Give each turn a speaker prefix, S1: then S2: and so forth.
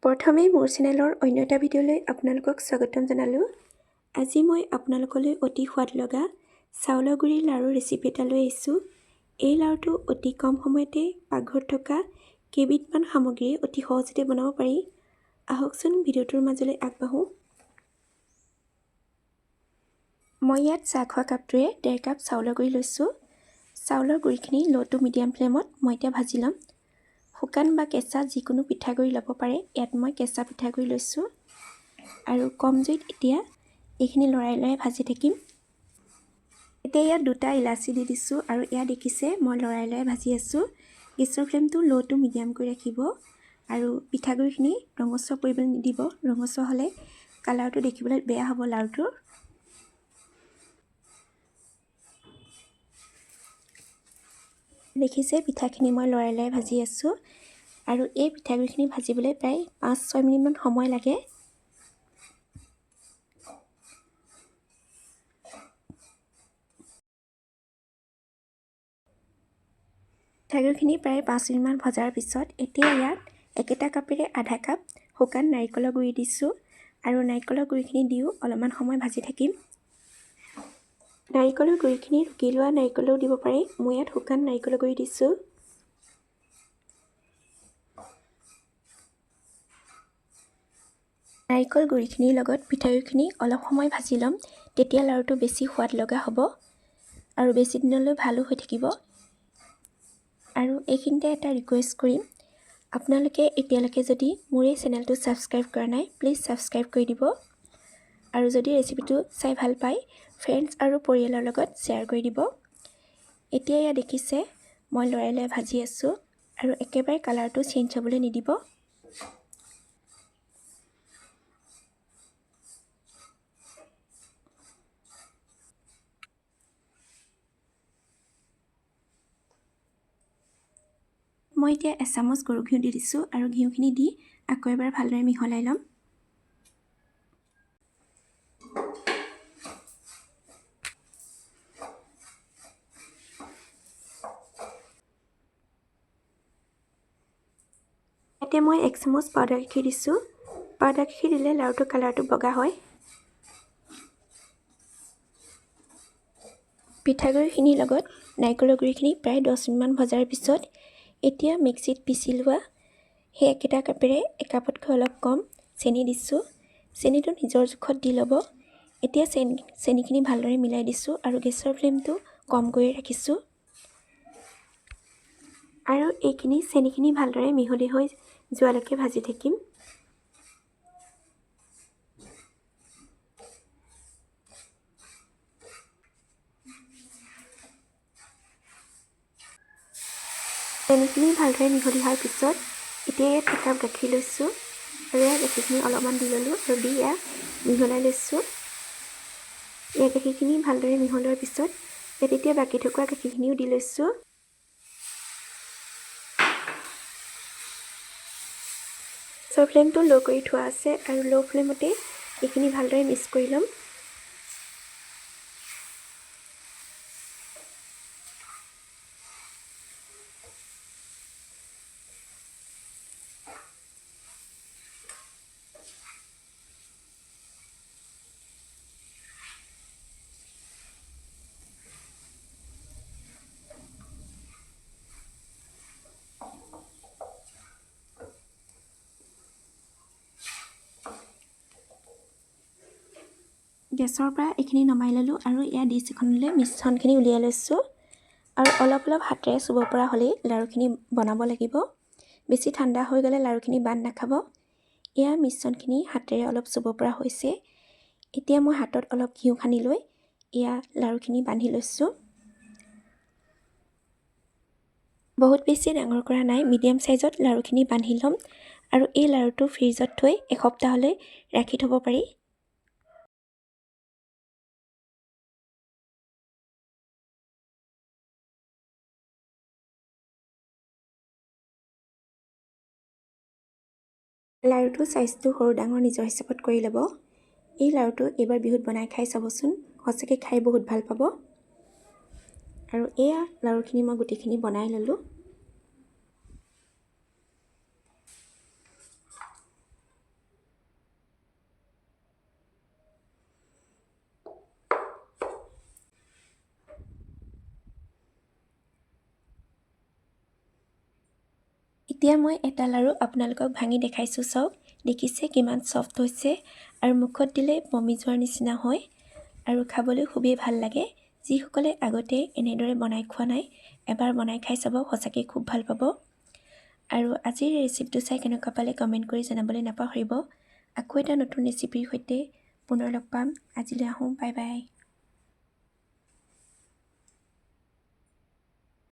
S1: প্ৰথমে মোৰ চেনেলৰ অন্য এটা ভিডিঅ'লৈ আপোনালোকক স্বাগতম জনালোঁ। আজি মই আপোনালোকলৈ অতি সোৱাদ লগা চাউলৰ গুড়িৰ লাৰু ৰেচিপি এটা লৈ আহিছোঁ। এই লাৰুটো অতি কম সময়তে পাকঘৰত থকা কেইবিধমান সামগ্ৰীৰে অতি সহজতে বনাব পাৰি। আহকচোন ভিডিঅ'টোৰ মাজলৈ আগবাঢ়ো। মই ইয়াত চাহ খোৱা কাপটোৰে 1.5 কাপ চাউলৰ গুড়ি লৈছোঁ। চাউলৰ গুড়িখিনি ল' টু মিডিয়াম ফ্লেমত মই এতিয়া ভাজি ল'ম। শুকান বা কেঁচা যিকোনো পিঠাগুড়ি ল'ব পাৰে। ইয়াত মই কেঁচা পিঠাগুড়ি লৈছোঁ আৰু কম জুইত এতিয়া এইখিনি লৰাই ভাজি থাকিম। এতিয়া ইয়াত 2টা ইলাচি দি দিছোঁ আৰু এয়া দেখিছে মই লৰাই ভাজি আছোঁ। গেছৰ ফ্লেমটো ল' টু মিডিয়াম কৰি ৰাখিব আৰু পিঠাগুড়িখিনি ৰঙচুৱা কৰিবলৈ নিদিব। ৰঙচুৱা হ'লে কালাৰটো দেখিবলৈ বেয়া হ'ব লাৰুটোৰ। দেখিছে পিঠাখিনি মই লৰাই ভাজি আছোঁ আৰু এই পিঠাগুড়িখিনি ভাজিবলৈ প্ৰায় 5-6 মিনিটমান সময় লাগে। পিঠাগুড়িখিনি প্ৰায় 5 মিনিটমান ভজাৰ পিছত এতিয়া ইয়াত একেটা কাপেৰে আধা কাপ শুকান নাৰিকলৰ গুড়ি দিছোঁ আৰু নাৰিকলৰ গুড়িখিনি দিও অলপমান সময় ভাজি থাকিম। নাৰিকলৰ গুড়িখিনি ৰুকি লোৱা নাৰিকলও দিব পাৰে। মই ইয়াত শুকান নাৰিকলৰ গুড়ি দিছোঁ। নাৰিকল গুড়িখিনিৰ লগত পিঠাগুড়িখিনি অলপ সময় ভাজি ল'ম, তেতিয়া লাৰুটো বেছি সোৱাদ লগা হ'ব আৰু বেছি দিনলৈ ভালো হৈ থাকিব। আৰু এইখিনিতে এটা ৰিকুৱেষ্ট কৰিম, আপোনালোকে এতিয়ালৈকে যদি মোৰ এই চেনেলটো ছাবস্ক্ৰাইব কৰা নাই, প্লিজ ছাবস্ক্ৰাইব কৰি দিব আৰু যদি ৰেচিপিটো চাই ভাল পায় ফ্ৰেণ্ডছ আৰু পৰিয়ালৰ লগত শ্বেয়াৰ কৰি দিব। এতিয়া এয়া দেখিছে মই লৰাই ভাজি আছোঁ আৰু একেবাৰে কালাৰটো চেঞ্জ হ'বলৈ নিদিব। মই এতিয়া এচামুচ গৰু ঘিউ দি দিছোঁ আৰু ঘিউখিনি দি আকৌ এবাৰ ভালদৰে মিহলাই ল'ম। ইয়াতে মই 1 চামুচ পাউডাৰ গাখীৰ দিছোঁ। পাউডাৰ গাখীৰ দিলে লাৰুটোৰ কালাৰটো বগা হয়। পিঠাগুড়িখিনিৰ লগত নাৰিকলৰ গুড়িখিনি প্ৰায় 10 মিনিটমান ভজাৰ পিছত এতিয়া মিক্সিত পিচি লোৱা সেই একেটা কাপেৰে একাপতকৈ অলপ কম চেনি দিছোঁ। চেনিটো নিজৰ জোখত দি ল'ব। এতিয়া চেনিখিনি ভালদৰে মিলাই দিছোঁ আৰু গেছৰ ফ্লেমটো কম কৰি ৰাখিছোঁ আৰু এইখিনি চেনিখিনি ভালদৰে মিহলি হৈ যোৱালৈকে ভাজি থাকিম। চেনিখিনি ভালদৰে মিহলি হোৱাৰ পিছত এতিয়া ইয়াত একাপ গাখীৰ লৈছোঁ আৰু ইয়াত গাখীৰখিনি অলপমান দি ল'লোঁ আৰু দি ইয়াত মিহলাই লৈছোঁ। ইয়াত গাখীৰখিনি ভালদৰে মিহলোৱাৰ পিছত ইয়াত এতিয়া বাকী থকা গাখীৰখিনিও দি লৈছোঁ। গেছৰ ফ্লেমটো ল' কৰি থোৱা আছে আৰু ল' ফ্লেমতে এইখিনি ভালদৰে মিক্স কৰি ল'ম। গেছৰ পৰা এইখিনি নমাই ল'লোঁ আৰু এয়া ডিছ এখনলৈ মিশ্ৰণখিনি উলিয়াই লৈছোঁ আৰু অলপ হাতেৰে চুব পৰা হ'লেই লাৰুখিনি বনাব লাগিব। বেছি ঠাণ্ডা হৈ গ'লে লাৰুখিনি বান্ধ নাখাব। এয়া মিশ্ৰণখিনি হাতেৰে অলপ চুব পৰা হৈছে। এতিয়া মই হাতত অলপ ঘিউ সানি লৈ এয়া লাৰুখিনি বান্ধি লৈছোঁ। বহুত বেছি ডাঙৰ কৰা নাই, মিডিয়াম চাইজত লাৰুখিনি বান্ধি ল'ম আৰু এই লাৰুটো ফ্ৰিজত থৈ এসপ্তাহলৈ ৰাখি থ'ব পাৰি। লাৰুটো চাইজটো সৰু ডাঙৰ নিজৰ হিচাপত কৰি ল'ব। এই লাৰুটো এইবাৰ বিহুত বনাই খাই চাবচোন, সঁচাকৈ খাই বহুত ভাল পাব। আৰু এয়া লাৰুখিনি মই গোটেইখিনি বনাই ল'লোঁ। এতিয়া মই এটা লাৰু আপোনালোকক ভাঙি দেখাইছোঁ চাওক। দেখিছে কিমান ছফ্ট হৈছে আৰু মুখত দিলে পমি যোৱাৰ নিচিনা হয় আৰু খাবলৈ খুবেই ভাল লাগে। যিসকলে আগতে এনেদৰে বনাই খোৱা নাই এবাৰ বনাই খাই চাব, সঁচাকৈ খুব ভাল পাব। আৰু আজিৰ ৰেচিপিটো চাই কেনেকুৱা পালে কমেণ্ট কৰি জনাবলৈ নাপাহৰিব। আকৌ এটা নতুন ৰেচিপিৰ সৈতে পুনৰ লগ পাম। আজিলৈ আহোঁ, বাই বাই।